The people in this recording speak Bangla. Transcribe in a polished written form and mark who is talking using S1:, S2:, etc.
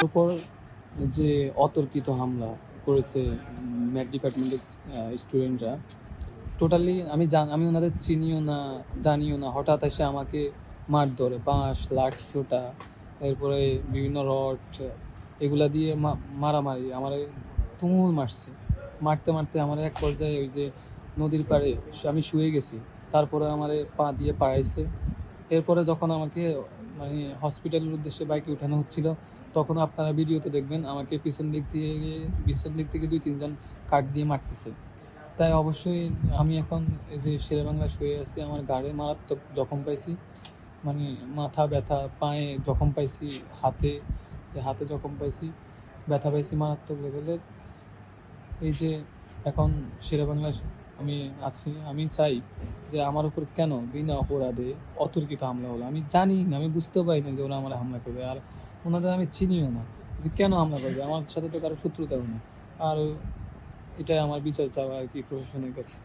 S1: উপর যে অতর্কিত হামলা করেছে ম্যাথ ডিপার্টমেন্টের স্টুডেন্টরা, টোটালি আমি ওনাদের চিনিও না, জানিও না। হঠাৎ এসে আমাকে মার ধরে, বাঁশ, লাঠি ছোটা, এরপরে বিভিন্ন রড, এগুলা দিয়ে মারামারি, আমার তুমুল মারছে। মারতে মারতে আমার এক পর্যায়ে ওই যে নদীর পাড়ে আমি শুয়ে গেছি, তারপরে আমার পা দিয়ে পাড়াইছে। এরপরে যখন আমাকে মানে হসপিটালের উদ্দেশ্যে বাইকে উঠানো হচ্ছিল, তখন আপনারা ভিডিওতে দেখবেন আমাকে পিছন দিক থেকে 2-3 জন কাঠ দিয়ে মারতেছে। তাই অবশ্যই আমি এখন এই যে শেরেবাংলা শুয়ে আছি, আমার গাড়ে মারাত্মক জখম পাইছি, মানে মাথা ব্যথা, পায়ে জখম পাইছি, হাতে জখম পাইছি, ব্যথা পাইছি মারাত্মক লেভেলের। এই যে এখন শেরেবাংলা আমি আছি, আমি চাই যে আমার উপর কেন বিনা অপরাধে অতর্কিত হামলা হলো। আমি জানি না, আমি বুঝতেও পারি না যে ওরা আমার হামলা করবে, আর ওনাদের আমি চিনিও না, যে কেন হামলা করবে। আমার সাথে তো কারো শত্রুতাও নেই। আর এটাই আমার বিচার চাওয়া আর কি প্রশাসনের কাছে।